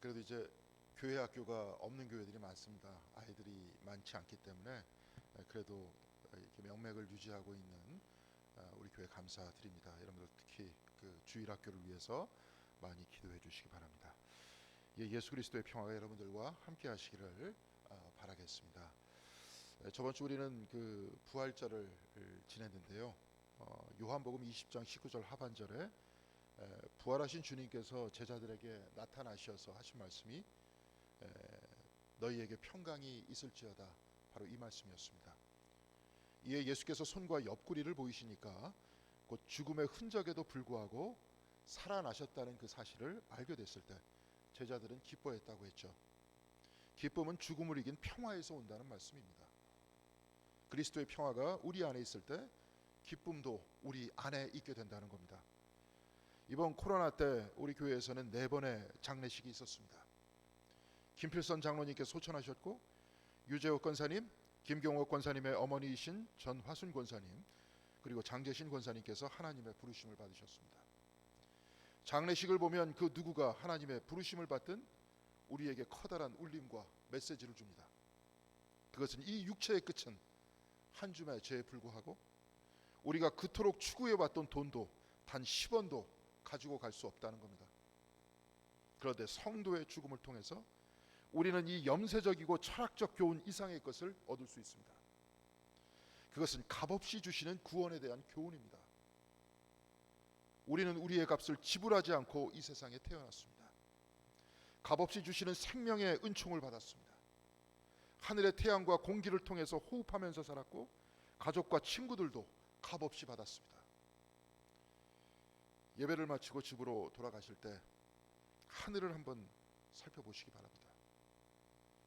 그래도 이제 교회 학교가 없는 교회들이 많습니다. 아이들이 많지 않기 때문에 그래도 이렇게 명맥을 유지하고 있는 우리 교회 감사드립니다. 여러분들 특히 그 주일 학교를 위해서 많이 기도해 주시기 바랍니다. 예수 그리스도의 평화가 여러분들과 함께 하시기를 바라겠습니다. 저번 주 우리는 그 부활절을 지냈는데요. 요한복음 20장 19절 하반절에 부활하신 주님께서 제자들에게 나타나셔서 하신 말씀이 너희에게 평강이 있을지어다, 바로 이 말씀이었습니다. 이에 예수께서 손과 옆구리를 보이시니까 곧 죽음의 흔적에도 불구하고 살아나셨다는 그 사실을 알게 됐을 때 제자들은 기뻐했다고 했죠. 기쁨은 죽음을 이긴 평화에서 온다는 말씀입니다. 그리스도의 평화가 우리 안에 있을 때 기쁨도 우리 안에 있게 된다는 겁니다. 이번 코로나 때 우리 교회에서는 4번의 장례식이 있었습니다. 김필선 장로님께서 소천하셨고, 유재옥 권사님, 김경옥 권사님의 어머니이신 전화순 권사님, 그리고 장재신 권사님께서 하나님의 부르심을 받으셨습니다. 장례식을 보면 그 누구가 하나님의 부르심을 받든 우리에게 커다란 울림과 메시지를 줍니다. 그것은 이 육체의 끝은 한 줌의 죄에 불구하고 우리가 그토록 추구해왔던 돈도 단 10원도 가지고 갈 수 없다는 겁니다. 그런데 성도의 죽음을 통해서 우리는 이 염세적이고 철학적 교훈 이상의 것을 얻을 수 있습니다. 그것은 값없이 주시는 구원에 대한 교훈입니다. 우리는 우리의 값을 지불하지 않고 이 세상에 태어났습니다. 값없이 주시는 생명의 은총을 받았습니다. 하늘의 태양과 공기를 통해서 호흡하면서 살았고, 가족과 친구들도 값없이 받았습니다. 예배를 마치고 집으로 돌아가실 때 하늘을 한번 살펴보시기 바랍니다.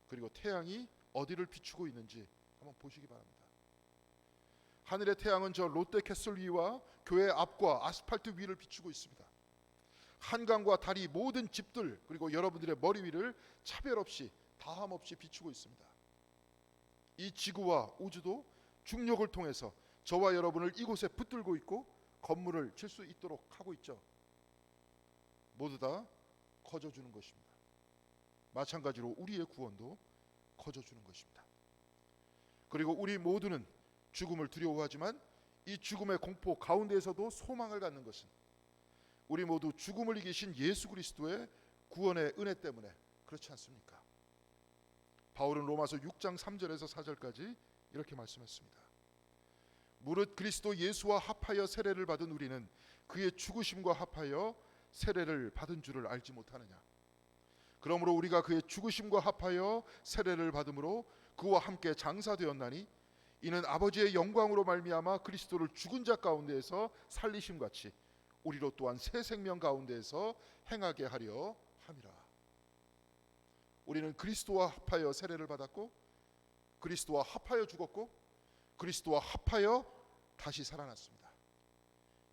그리고 태양이 어디를 비추고 있는지 한번 보시기 바랍니다. 하늘의 태양은 저 롯데캐슬 위와 교회 앞과 아스팔트 위를 비추고 있습니다. 한강과 다리, 모든 집들, 그리고 여러분들의 머리 위를 차별 없이, 다함 없이 비추고 있습니다. 이 지구와 우주도 중력을 통해서 저와 여러분을 이곳에 붙들고 있고 건물을 칠 수 있도록 하고 있죠. 모두 다 거저주는 것입니다. 마찬가지로 우리의 구원도 거저주는 것입니다. 그리고 우리 모두는 죽음을 두려워하지만 이 죽음의 공포 가운데에서도 소망을 갖는 것은 우리 모두 죽음을 이기신 예수 그리스도의 구원의 은혜 때문에 그렇지 않습니까? 바울은 로마서 6장 3절에서 4절까지 이렇게 말씀했습니다. 무릇 그리스도 예수와 합하여 세례를 받은 우리는 그의 죽으심과 합하여 세례를 받은 줄을 알지 못하느냐. 그러므로 우리가 그의 죽으심과 합하여 세례를 받음으로 그와 함께 장사되었나니 이는 아버지의 영광으로 말미암아 그리스도를 죽은 자 가운데에서 살리심 같이 우리로 또한 새 생명 가운데에서 행하게 하려 함이라. 우리는 그리스도와 합하여 세례를 받았고, 그리스도와 합하여 죽었고, 그리스도와 합하여 다시 살아났습니다.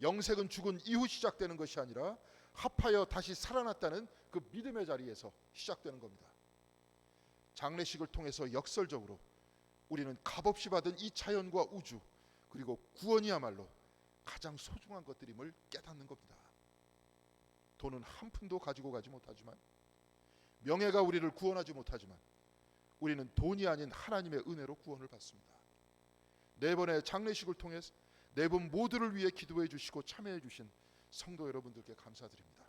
영생은 죽은 이후 시작되는 것이 아니라 합하여 다시 살아났다는 그 믿음의 자리에서 시작되는 겁니다. 장례식을 통해서 역설적으로 우리는 값없이 받은 이 자연과 우주, 그리고 구원이야말로 가장 소중한 것들임을 깨닫는 겁니다. 돈은 한 푼도 가지고 가지 못하지만, 명예가 우리를 구원하지 못하지만, 우리는 돈이 아닌 하나님의 은혜로 구원을 받습니다. 4번의 장례식을 통해서 4분 모두를 위해 기도해 주시고 참여해 주신 성도 여러분들께 감사드립니다.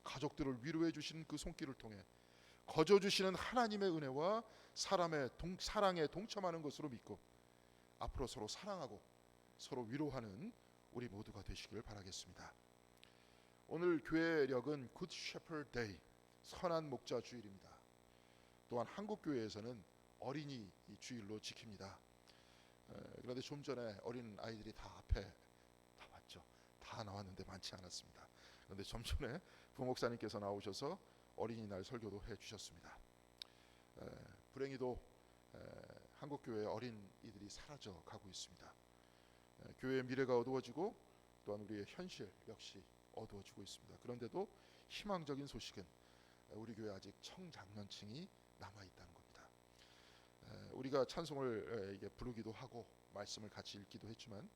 가족들을 위로해 주신 그 손길을 통해 거저 주시는 하나님의 은혜와 사랑에 동참하는 것으로 믿고 앞으로 서로 사랑하고 서로 위로하는 우리 모두가 되시길 바라겠습니다. 오늘 교회력은 Good Shepherd Day, 선한 목자 주일입니다. 또한 한국 교회에서는 어린이 주일로 지킵니다. 그런데 좀 전에 어린 아이들이 다 앞에 다 왔죠. 다 나왔는데 많지 않았습니다. 그런데 좀 전에 부목사님께서 나오셔서 어린이날 설교도 해주셨습니다. 불행히도 한국 교회 어린이들이 사라져 가고 있습니다. 교회의 미래가 어두워지고 또한 우리의 현실 역시 어두워지고 있습니다. 그런데도 희망적인 소식은 우리 교회 아직 청장년층이 남아 있다는 겁니다. 우리가 찬송을 부르기도 하고 말씀을 같이 읽기도 했지만,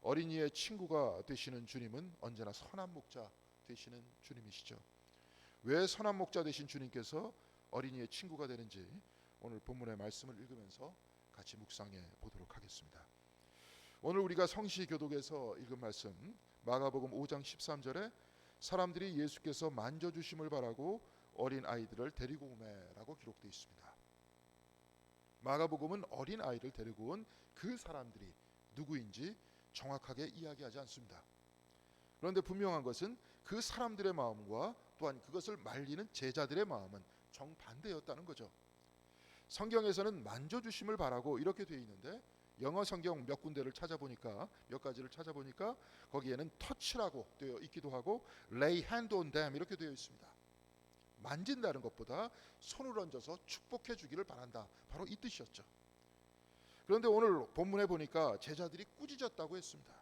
어린이의 친구가 되시는 주님은 언제나 선한 목자 되시는 주님이시죠. 왜 선한 목자 되신 주님께서 어린이의 친구가 되는지 오늘 본문의 말씀을 읽으면서 같이 묵상해 보도록 하겠습니다. 오늘 우리가 성시 교독에서 읽은 말씀 마가복음 5장 13절에 사람들이 예수께서 만져주심을 바라고 어린 아이들을 데리고 오매라고 기록되어 있습니다. 마가복음은 어린 아이를 데리고 온 그 사람들이 누구인지 정확하게 이야기하지 않습니다. 그런데 분명한 것은 그 사람들의 마음과 또한 그것을 말리는 제자들의 마음은 정반대였다는 거죠. 성경에서는 만져주심을 바라고 이렇게 되어 있는데 영어 성경 몇 군데를 찾아보니까 몇 가지를 찾아보니까 거기에는 touch라고 되어 있기도 하고 lay hand on them 이렇게 되어 있습니다. 만진다는 것보다 손을 얹어서 축복해 주기를 바란다. 바로 이 뜻이었죠. 그런데 오늘 본문에 보니까 제자들이 꾸짖었다고 했습니다.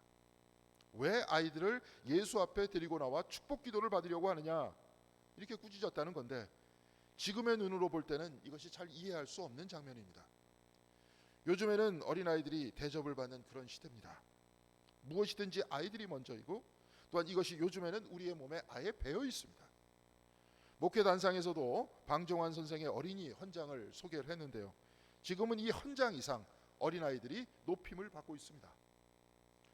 왜 아이들을 예수 앞에 데리고 나와 축복 기도를 받으려고 하느냐 이렇게 꾸짖었다는 건데 지금의 눈으로 볼 때는 이것이 잘 이해할 수 없는 장면입니다. 요즘에는 어린아이들이 대접을 받는 그런 시대입니다. 무엇이든지 아이들이 먼저이고 또한 이것이 요즘에는 우리의 몸에 아예 배어 있습니다. 목회단상에서도 방종환 선생의 어린이 헌장을 소개를 했는데요. 지금은 이 헌장 이상 어린아이들이 높임을 받고 있습니다.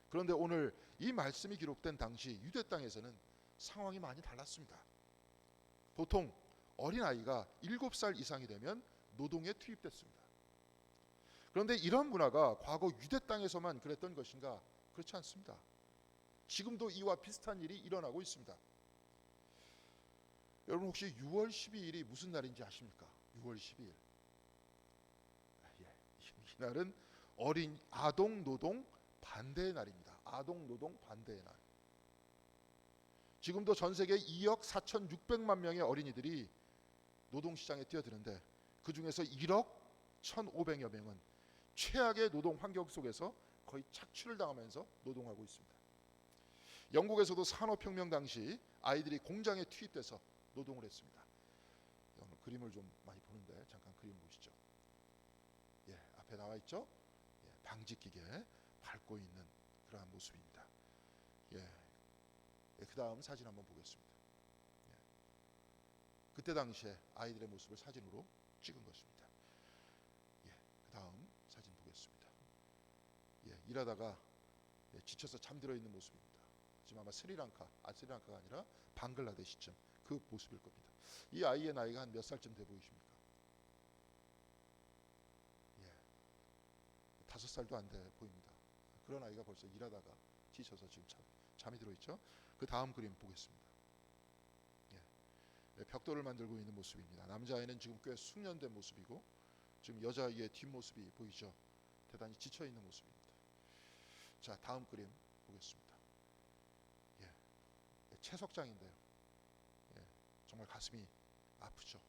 그런데 오늘 이 말씀이 기록된 당시 유대 땅에서는 상황이 많이 달랐습니다. 보통 어린아이가 7살 이상이 되면 노동에 투입됐습니다. 그런데 이런 문화가 과거 유대 땅에서만 그랬던 것인가? 그렇지 않습니다. 지금도 이와 비슷한 일이 일어나고 있습니다. 여러분 혹시 6월 12일이 무슨 날인지 아십니까? 6월 12일. 이날은 어린 아동 노동 반대의 날입니다. 아동 노동 반대의 날. 지금도 전 세계 2억 4,600만 명의 어린이들이 노동시장에 뛰어드는데 그 중에서 1억 1,500여 명은 최악의 노동 환경 속에서 거의 착취를 당하면서 노동하고 있습니다. 영국에서도 산업혁명 당시 아이들이 공장에 투입돼서 노동을 했습니다. 오늘 그림을 좀 많이 보는데 잠깐 그림 보시죠. 앞에 나와 있죠. 방직기계 밟고 있는 그러한 모습입니다. 그 다음 사진 한번 보겠습니다. 그때 당시에 아이들의 모습을 사진으로 찍은 것입니다. 그 다음 사진 보겠습니다. 일하다가 지쳐서 잠들어 있는 모습입니다. 지금 아마 스리랑카가 아니라 방글라데시쯤 그 모습일 겁니다. 이 아이의 나이가 한 몇 살쯤 돼 보이십니까? 5살도 안 돼 보입니다. 그런 아이가 벌써 일하다가 지쳐서 지금 잠이 들어있죠. 그 다음 그림 보겠습니다. 벽돌을 만들고 있는 모습입니다. 남자아이는 지금 꽤 숙련된 모습이고 지금 여자아이의 뒷모습이 보이죠. 대단히 지쳐있는 모습입니다. 자, 다음 그림 보겠습니다. 채석장인데요. 정말 가슴이 아프죠.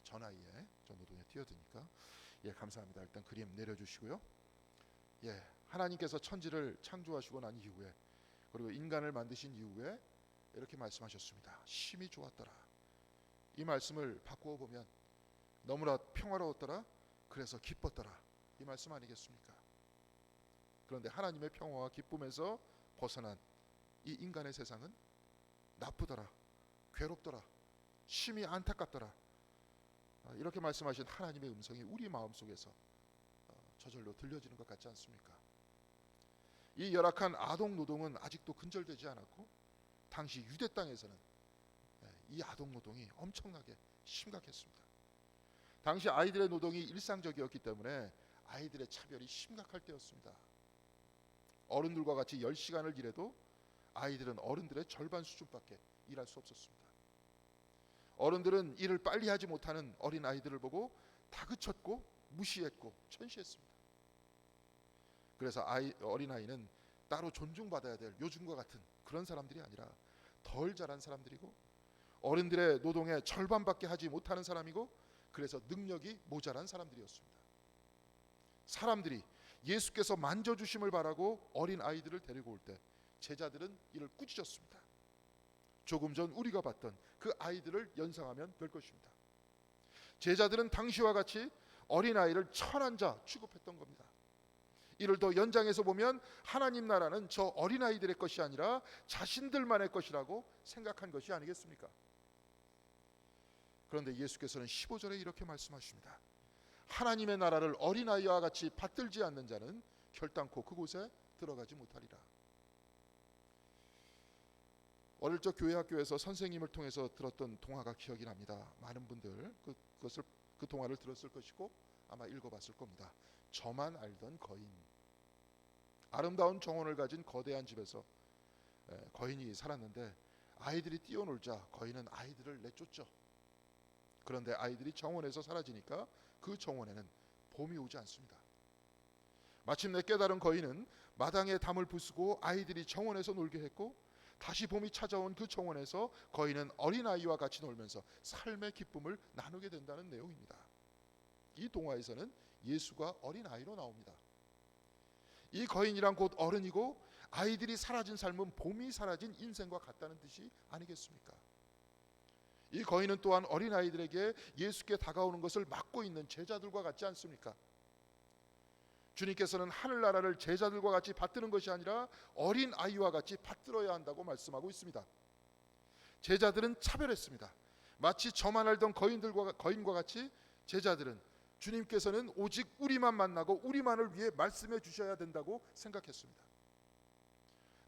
전 아이의 저 노동에 뛰어드니까 감사합니다. 일단 그림 내려주시고요. 하나님께서 천지를 창조하시고 난 이후에 그리고 인간을 만드신 이후에 이렇게 말씀하셨습니다. 심히 좋았더라. 이 말씀을 바꾸어 보면 너무나 평화로웠더라. 그래서 기뻤더라. 이 말씀 아니겠습니까? 그런데 하나님의 평화와 기쁨에서 벗어난 이 인간의 세상은 나쁘더라. 괴롭더라. 심히 안타깝더라. 이렇게 말씀하신 하나님의 음성이 우리 마음속에서 저절로 들려지는 것 같지 않습니까? 이 열악한 아동 노동은 아직도 근절되지 않았고 당시 유대 땅에서는 이 아동 노동이 엄청나게 심각했습니다. 당시 아이들의 노동이 일상적이었기 때문에 아이들의 차별이 심각할 때였습니다. 어른들과 같이 10시간을 일해도 아이들은 어른들의 절반 수준밖에 일할 수 없었습니다. 어른들은 일을 빨리 하지 못하는 어린 아이들을 보고 다그쳤고 무시했고 천시했습니다. 그래서 어린아이는 따로 존중받아야 될 요즘과 같은 그런 사람들이 아니라 덜 자란 사람들이고 어른들의 노동의 절반밖에 하지 못하는 사람이고 그래서 능력이 모자란 사람들이었습니다. 사람들이 예수께서 만져주심을 바라고 어린 아이들을 데리고 올 때 제자들은 이를 꾸짖었습니다. 조금 전 우리가 봤던 그 아이들을 연상하면 될 것입니다. 제자들은 당시와 같이 어린아이를 천한 자 취급했던 겁니다. 이를 더 연장해서 보면 하나님 나라는 저 어린아이들의 것이 아니라 자신들만의 것이라고 생각한 것이 아니겠습니까? 그런데 예수께서는 15절에 이렇게 말씀하십니다. 하나님의 나라를 어린아이와 같이 받들지 않는 자는 결단코 그곳에 들어가지 못하리라. 어릴 적 교회 학교에서 선생님을 통해서 들었던 동화가 기억이 납니다. 많은 분들 그 동화를 들었을 것이고 아마 읽어봤을 겁니다. 저만 알던 거인. 아름다운 정원을 가진 거대한 집에서 거인이 살았는데 아이들이 뛰어놀자 거인은 아이들을 내쫓죠. 그런데 아이들이 정원에서 사라지니까 그 정원에는 봄이 오지 않습니다. 마침내 깨달은 거인은 마당에 담을 부수고 아이들이 정원에서 놀게 했고, 다시 봄이 찾아온 그 정원에서 거인은 어린아이와 같이 놀면서 삶의 기쁨을 나누게 된다는 내용입니다. 이 동화에서는 예수가 어린아이로 나옵니다. 이 거인이란 곧 어른이고, 아이들이 사라진 삶은 봄이 사라진 인생과 같다는 뜻이 아니겠습니까? 이 거인은 또한 어린아이들에게 예수께 다가오는 것을 막고 있는 제자들과 같지 않습니까? 주님께서는 하늘나라를 제자들과 같이 받드는 것이 아니라 어린아이와 같이 받들어야 한다고 말씀하고 있습니다. 제자들은 차별했습니다. 마치 저만 알던 거인과 같이 제자들은 주님께서는 오직 우리만 만나고 우리만을 위해 말씀해 주셔야 된다고 생각했습니다.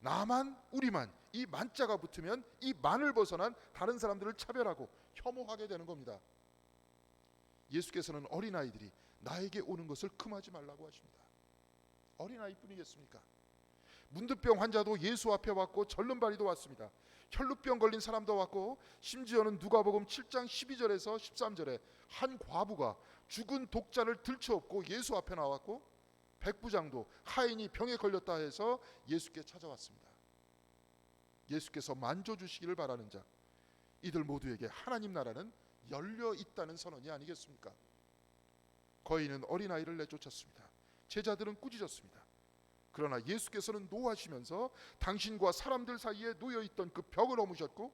나만, 우리만, 이 만자가 붙으면 이 만을 벗어난 다른 사람들을 차별하고 혐오하게 되는 겁니다. 예수께서는 어린아이들이 나에게 오는 것을 금하지 말라고 하십니다. 어린아이뿐이겠습니까? 문득병 환자도 예수 앞에 왔고 절름발이도 왔습니다. 혈루병 걸린 사람도 왔고, 심지어는 누가복음 7장 12절에서 13절에 한 과부가 죽은 독자를 들쳐업고 예수 앞에 나왔고, 백부장도 하인이 병에 걸렸다 해서 예수께 찾아왔습니다. 예수께서 만져주시기를 바라는 자, 이들 모두에게 하나님 나라는 열려 있다는 선언이 아니겠습니까? 거인은 어린아이를 내쫓았습니다. 제자들은 꾸짖었습니다. 그러나 예수께서는 노하시면서 당신과 사람들 사이에 놓여있던 그 벽을 허무셨고,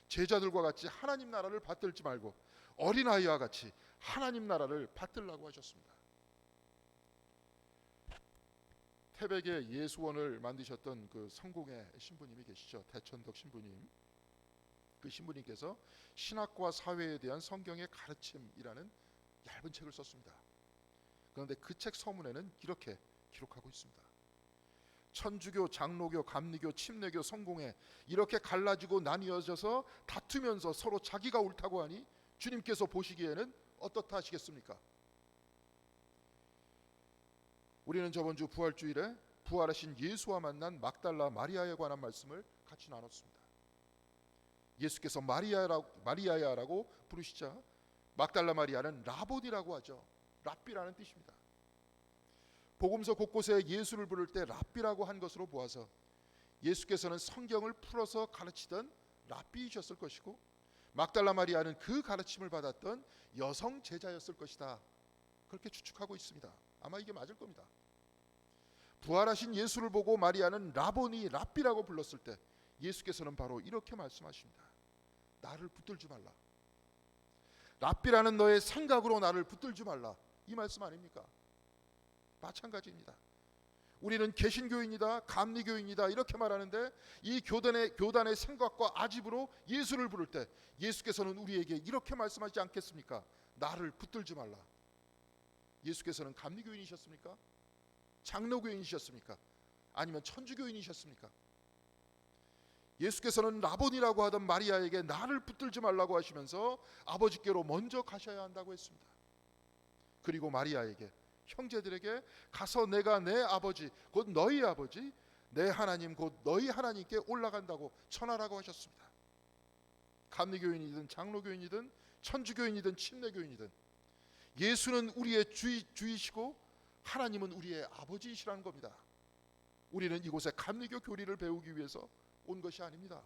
제자들과 같이 하나님 나라를 받들지 말고 어린아이와 같이 하나님 나라를 받들라고 하셨습니다. 태백에 예수원을 만드셨던 그 성공의 신부님이 계시죠. 대천덕 신부님. 그 신부님께서 신학과 사회에 대한 성경의 가르침이라는 얇은 책을 썼습니다. 그런데 그 책 서문에는 이렇게 기록하고 있습니다. 천주교, 장로교, 감리교, 침례교, 성공회 이렇게 갈라지고 나뉘어져서 다투면서 서로 자기가 옳다고 하니 주님께서 보시기에는 어떻다 하시겠습니까? 우리는 저번 주 부활주일에 부활하신 예수와 만난 막달라 마리아에 관한 말씀을 같이 나눴습니다. 예수께서 마리아야라고 부르시자 막달라 마리아는 라보니라고 하죠. 랍비라는 뜻입니다. 복음서 곳곳에 예수를 부를 때 랍비라고 한 것으로 보아서 예수께서는 성경을 풀어서 가르치던 랍비이셨을 것이고, 막달라 마리아는 그 가르침을 받았던 여성 제자였을 것이다, 그렇게 추측하고 있습니다. 아마 이게 맞을 겁니다. 부활하신 예수를 보고 마리아는 라보니, 랍비라고 불렀을 때 예수께서는 바로 이렇게 말씀하십니다. 나를 붙들지 말라. 랍비라는 너의 생각으로 나를 붙들지 말라, 이 말씀 아닙니까? 마찬가지입니다. 우리는 개신교인이다, 감리교인이다 이렇게 말하는데, 이 교단의 생각과 아집으로 예수를 부를 때 예수께서는 우리에게 이렇게 말씀하지 않겠습니까? 나를 붙들지 말라. 예수께서는 감리교인이셨습니까? 장로교인이셨습니까? 아니면 천주교인이셨습니까? 예수께서는 라본이라고 하던 마리아에게 나를 붙들지 말라고 하시면서 아버지께로 먼저 가셔야 한다고 했습니다. 그리고 마리아에게, 형제들에게 가서 내가 내 아버지 곧 너희 아버지, 내 하나님 곧 너희 하나님께 올라간다고 전하라고 하셨습니다. 감리교인이든 장로교인이든 천주교인이든 침례교인이든 예수는 우리의 주이시고 하나님은 우리의 아버지이시라는 겁니다. 우리는 이곳에 감리교 교리를 배우기 위해서 온 것이 아닙니다.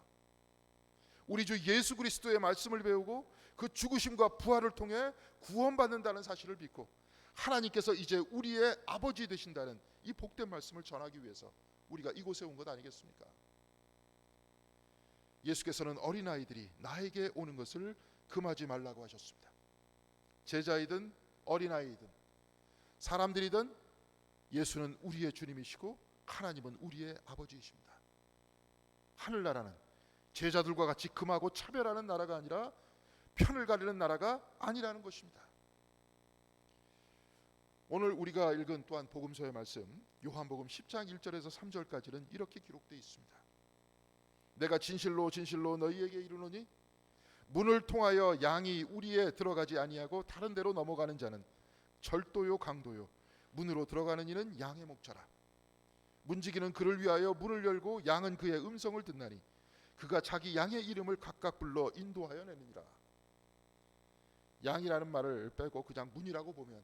우리 주 예수 그리스도의 말씀을 배우고 그 죽으심과 부활을 통해 구원받는다는 사실을 믿고 하나님께서 이제 우리의 아버지 되신다는 이 복된 말씀을 전하기 위해서 우리가 이곳에 온 것 아니겠습니까? 예수께서는 어린아이들이 나에게 오는 것을 금하지 말라고 하셨습니다. 제자이든 어린아이든 사람들이든 예수는 우리의 주님이시고 하나님은 우리의 아버지이십니다. 하늘나라는 제자들과 같이 금하고 차별하는 나라가 아니라 편을 가리는 나라가 아니라는 것입니다. 오늘 우리가 읽은 또한 복음서의 말씀 요한복음 10장 1절에서 3절까지는 이렇게 기록되어 있습니다. 내가 진실로 진실로 너희에게 이르노니 문을 통하여 양이 우리에 들어가지 아니하고 다른 데로 넘어가는 자는 절도요 강도요 문으로 들어가는 이는 양의 목자라. 문지기는 그를 위하여 문을 열고 양은 그의 음성을 듣나니 그가 자기 양의 이름을 각각 불러 인도하여 내느니라. 양이라는 말을 빼고 그냥 문이라고 보면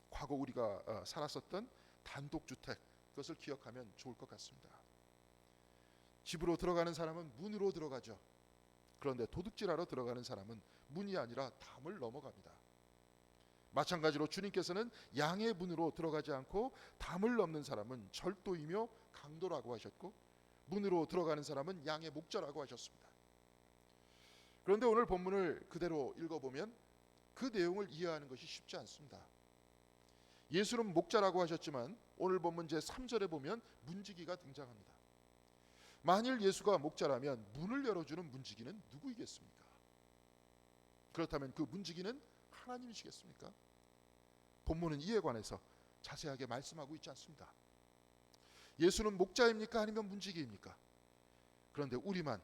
과거 우리가 살았었던 단독주택, 그것을 기억하면 좋을 것 같습니다. 집으로 들어가는 사람은 문으로 들어가죠. 그런데 도둑질하러 들어가는 사람은 문이 아니라 담을 넘어갑니다. 마찬가지로 주님께서는 양의 문으로 들어가지 않고 담을 넘는 사람은 절도이며 강도라고 하셨고, 문으로 들어가는 사람은 양의 목자라고 하셨습니다. 그런데 오늘 본문을 그대로 읽어보면 그 내용을 이해하는 것이 쉽지 않습니다. 예수는 목자라고 하셨지만 오늘 본문 제3절에 보면 문지기가 등장합니다. 만일 예수가 목자라면 문을 열어주는 문지기는 누구이겠습니까? 그렇다면 그 문지기는 하나님이시겠습니까? 본문은 이에 관해서 자세하게 말씀하고 있지 않습니다. 예수는 목자입니까? 아니면 문지기입니까? 그런데 우리만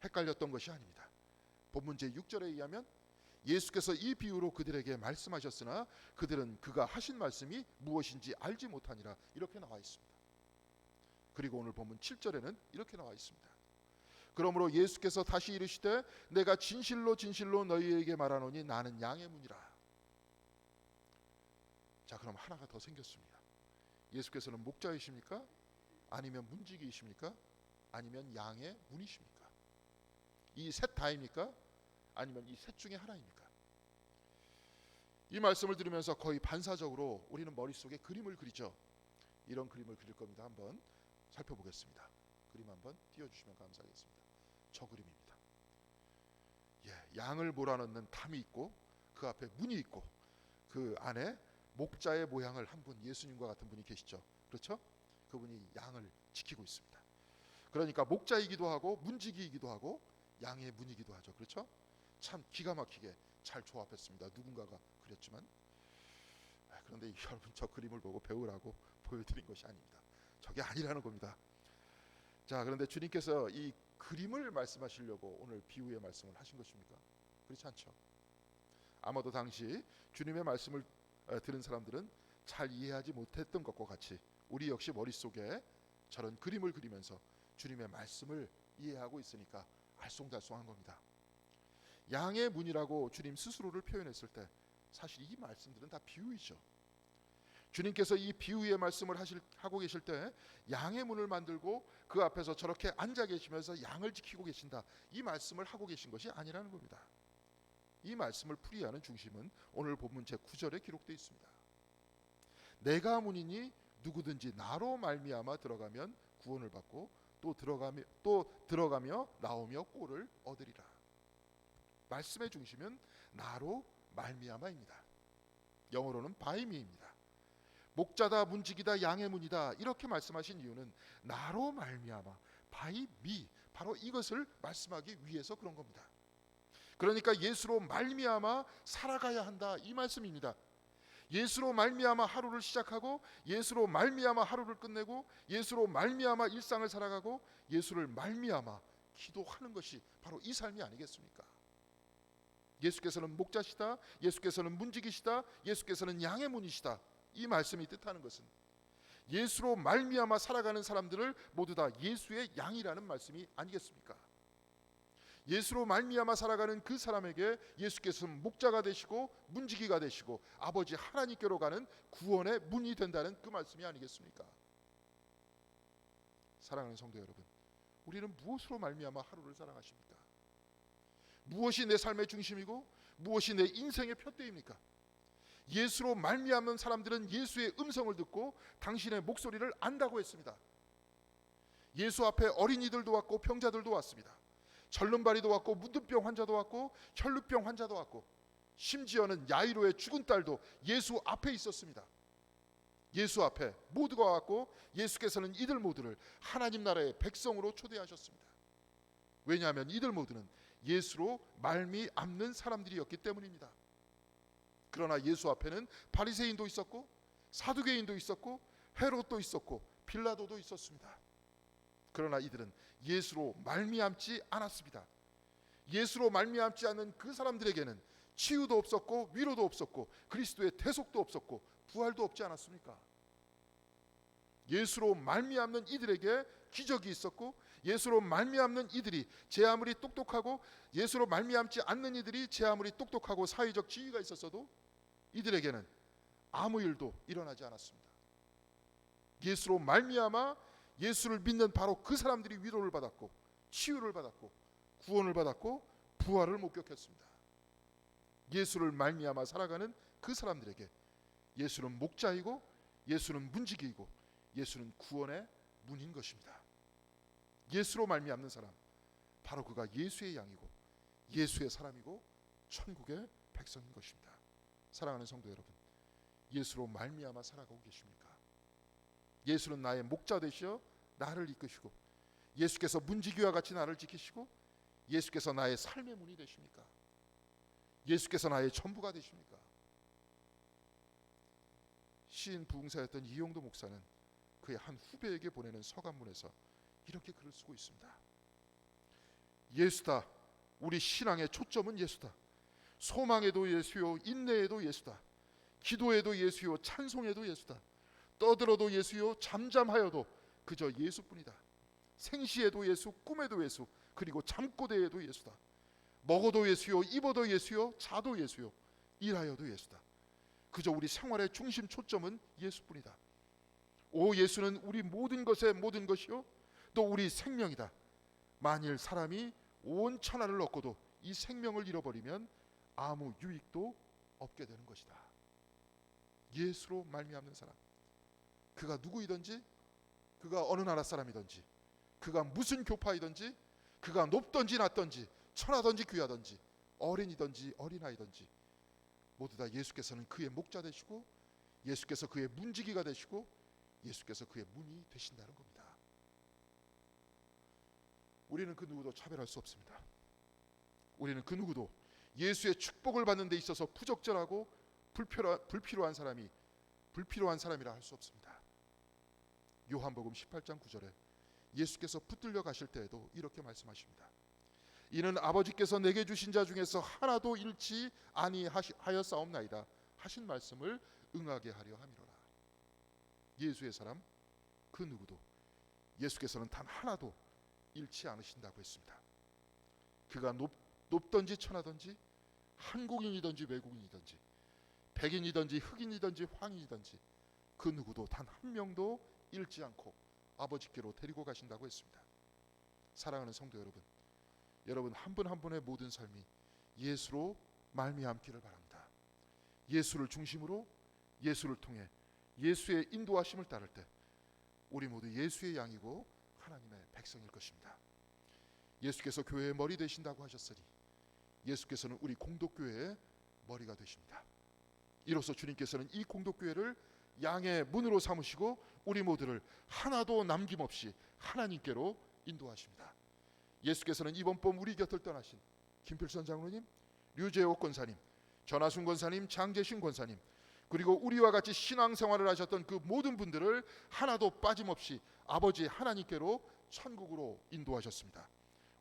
헷갈렸던 것이 아닙니다. 본문 제6절에 의하면 예수께서 이 비유로 그들에게 말씀하셨으나 그들은 그가 하신 말씀이 무엇인지 알지 못하니라, 이렇게 나와 있습니다. 그리고 오늘 본문 7절에는 이렇게 나와 있습니다. 그러므로 예수께서 다시 이르시되 내가 진실로 진실로 너희에게 말하노니 나는 양의 문이라. 자, 그럼 하나가 더 생겼습니다. 예수께서는 목자이십니까? 아니면 문지기이십니까? 아니면 양의 문이십니까? 이 셋 다입니까? 아니면 이 셋 중에 하나입니까? 이 말씀을 들으면서 거의 반사적으로 우리는 머릿속에 그림을 그리죠. 이런 그림을 그릴 겁니다. 한번 살펴보겠습니다. 그림 한번 띄워주시면 감사하겠습니다. 저 그림입니다. 양을 몰아넣는 담이 있고 그 앞에 문이 있고 그 안에 목자의 모양을 한 분, 예수님과 같은 분이 계시죠. 그렇죠? 그분이 양을 지키고 있습니다. 그러니까 목자이기도 하고 문지기이기도 하고 양의 문이기도 하죠. 그렇죠? 참 기가 막히게 잘 조합했습니다. 누군가가 그렸지만, 그런데 여러분, 저 그림을 보고 배우라고 보여드린 것이 아닙니다. 저게 아니라는 겁니다. 자, 그런데 주님께서 이 그림을 말씀하시려고 오늘 비유의 말씀을 하신 것입니까? 그렇지 않죠. 아마도 당시 주님의 말씀을 들은 사람들은 잘 이해하지 못했던 것과 같이 우리 역시 머릿속에 저런 그림을 그리면서 주님의 말씀을 이해하고 있으니까 알쏭달쏭한 겁니다. 양의 문이라고 주님 스스로를 표현했을 때 사실 이 말씀들은 다 비유이죠. 주님께서 이 비유의 말씀을 하고 계실 때 양의 문을 만들고 그 앞에서 저렇게 앉아 계시면서 양을 지키고 계신다, 이 말씀을 하고 계신 것이 아니라는 겁니다. 이 말씀을 풀이하는 중심은 오늘 본문 제9절에 기록되어 있습니다. 내가 문이니 누구든지 나로 말미암아 들어가면 구원을 받고 또 들어가며 나오며 꼴을 얻으리라. 말씀의 중심은 나로 말미암아입니다. 영어로는 by me입니다. 목자다, 문지기다, 양의 문이다, 이렇게 말씀하신 이유는 나로 말미암아, by me, 바로 이것을 말씀하기 위해서 그런 겁니다. 그러니까 예수로 말미암아 살아가야 한다, 이 말씀입니다. 예수로 말미암아 하루를 시작하고 예수로 말미암아 하루를 끝내고 예수로 말미암아 일상을 살아가고 예수를 말미암아 기도하는 것이 바로 이 삶이 아니겠습니까? 예수께서는 목자시다, 예수께서는 문지기시다, 예수께서는 양의 문이시다, 이 말씀이 뜻하는 것은 예수로 말미암아 살아가는 사람들을 모두 다 예수의 양이라는 말씀이 아니겠습니까? 예수로 말미암아 살아가는 그 사람에게 예수께서는 목자가 되시고 문지기가 되시고 아버지 하나님께로 가는 구원의 문이 된다는 그 말씀이 아니겠습니까? 사랑하는 성도 여러분, 우리는 무엇으로 말미암아 하루를 살아가십니까? 무엇이 내 삶의 중심이고 무엇이 내 인생의 푯대입니까? 예수로 말미암는 사람들은 예수의 음성을 듣고 당신의 목소리를 안다고 했습니다. 예수 앞에 어린이들도 왔고 병자들도 왔습니다. 절름발이도 왔고 문둥병 환자도 왔고 혈루병 환자도 왔고 심지어는 야이로의 죽은 딸도 예수 앞에 있었습니다. 예수 앞에 모두가 왔고 예수께서는 이들 모두를 하나님 나라의 백성으로 초대하셨습니다. 왜냐하면 이들 모두는 예수로 말미암는 사람들이었기 때문입니다. 그러나 예수 앞에는 바리새인도 있었고 사두개인도 있었고 헤롯도 있었고 빌라도도 있었습니다. 그러나 이들은 예수로 말미암지 않았습니다. 예수로 말미암지 않는 그 사람들에게는 치유도 없었고 위로도 없었고 그리스도의 대속도 없었고 부활도 없지 않았습니까? 예수로 말미암는 이들에게 기적이 있었고 예수로 말미암는 이들이 제 아무리 똑똑하고 예수로 말미암지 않는 이들이 제 아무리 똑똑하고 사회적 지위가 있었어도 이들에게는 아무 일도 일어나지 않았습니다. 예수로 말미암아 예수를 믿는 바로 그 사람들이 위로를 받았고 치유를 받았고 구원을 받았고 부활을 목격했습니다. 예수를 말미암아 살아가는 그 사람들에게 예수는 목자이고 예수는 문지기이고 예수는 구원의 문인 것입니다. 예수로 말미암는 사람, 바로 그가 예수의 양이고 예수의 사람이고 천국의 백성인 것입니다. 사랑하는 성도 여러분, 예수로 말미암아 살아가고 계십니까? 예수는 나의 목자 되시어 나를 이끄시고 예수께서 문지기와 같이 나를 지키시고 예수께서 나의 삶의 문이 되십니까? 예수께서 나의 전부가 되십니까? 시인 부흥사였던 이용도 목사는 그의 한 후배에게 보내는 서간문에서 이렇게 글을 쓰고 있습니다. 예수다. 우리 신앙의 초점은 예수다. 소망에도 예수요, 인내에도 예수다. 기도에도 예수요, 찬송에도 예수다. 떠들어도 예수요, 잠잠하여도 그저 예수뿐이다. 생시에도 예수, 꿈에도 예수, 그리고 잠꼬대에도 예수다. 먹어도 예수요, 입어도 예수요, 자도 예수요, 일하여도 예수다. 그저 우리 생활의 중심 초점은 예수뿐이다. 오, 예수는 우리 모든 것의 모든 것이요 또 우리 생명이다. 만일 사람이 온 천하를 얻고도 이 생명을 잃어버리면 아무 유익도 없게 되는 것이다. 예수로 말미암는 사람, 그가 누구이든지, 그가 어느 나라 사람이든지, 그가 무슨 교파이든지, 그가 높든지 낮든지, 천하든지 귀하든지, 어린이든지 어린아이든지 모두 다 예수께서는 그의 목자 되시고 예수께서 그의 문지기가 되시고 예수께서 그의 문이 되신다는 겁니다. 우리는 그 누구도 차별할 수 없습니다. 우리는 그 누구도 예수의 축복을 받는 데 있어서 부적절하고 불필요한 사람이라 할 수 없습니다. 요한복음 18장 9절에 예수께서 붙들려 가실 때에도 이렇게 말씀하십니다. 이는 아버지께서 내게 주신 자 중에서 하나도 잃지 아니하였사옵나이다 하신 말씀을 응하게 하려 함이로라. 예수의 사람 그 누구도 예수께서는 단 하나도 잃지 않으신다고 했습니다. 그가 높든지 천하든지 한국인이든지 외국인이든지 백인이든지 흑인이든지 황인이든지 그 누구도 단 한 명도 잃지 않고 아버지께로 데리고 가신다고 했습니다. 사랑하는 성도 여러분, 여러분 한 분 한 분의 모든 삶이 예수로 말미암기를 바랍니다. 예수를 중심으로 예수를 통해 예수의 인도하심을 따를 때 우리 모두 예수의 양이고 하나님의 백성일 것입니다. 예수께서 교회의 머리 되신다고 하셨으니 예수께서는 우리 공동교회의 머리가 되십니다. 이로써 주님께서는 이 공동교회를 양의 문으로 삼으시고 우리 모두를 하나도 남김없이 하나님께로 인도하십니다. 예수께서는 이번 봄 우리 곁을 떠나신 김필선 장로님, 류재옥 권사님, 전하순 권사님, 장재신 권사님, 그리고 우리와 같이 신앙생활을 하셨던 그 모든 분들을 하나도 빠짐없이 아버지 하나님께로 천국으로 인도하셨습니다.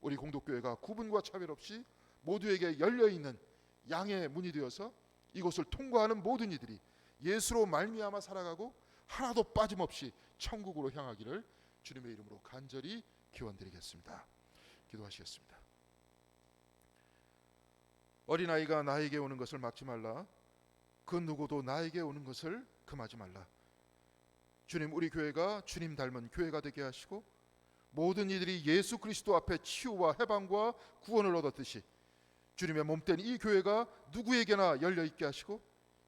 우리 공동교회가 구분과 차별 없이 모두에게 열려있는 양의 문이 되어서 이곳을 통과하는 모든 이들이 예수로 말미암아 살아가고 하나도 빠짐없이 천국으로 향하기를 주님의 이름으로 간절히 기원드리겠습니다. 기도하시겠습니다. 어린아이가 나에게 오는 것을 막지 말라. 그 누구도 나에게 오는 것을 금하지 말라. 주님, 우리 교회가 주님 닮은 교회가 되게 하시고 모든 이들이 예수 그리스도 앞에 치유와 해방과 구원을 얻었듯이 주님의 몸된 이 교회가 누구에게나 열려있게 하시고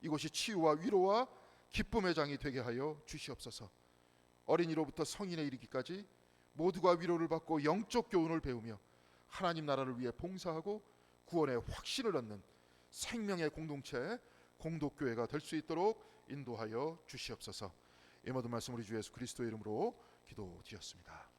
이곳이 치유와 위로와 기쁨의 장이 되게 하여 주시옵소서. 어린이로부터 성인에 이르기까지 모두가 위로를 받고 영적 교훈을 배우며 하나님 나라를 위해 봉사하고 구원의 확신을 얻는 생명의 공동체 공동교회가 될 수 있도록 인도하여 주시옵소서. 이 모든 말씀 우리 주 예수 그리스도의 이름으로 기도드렸습니다.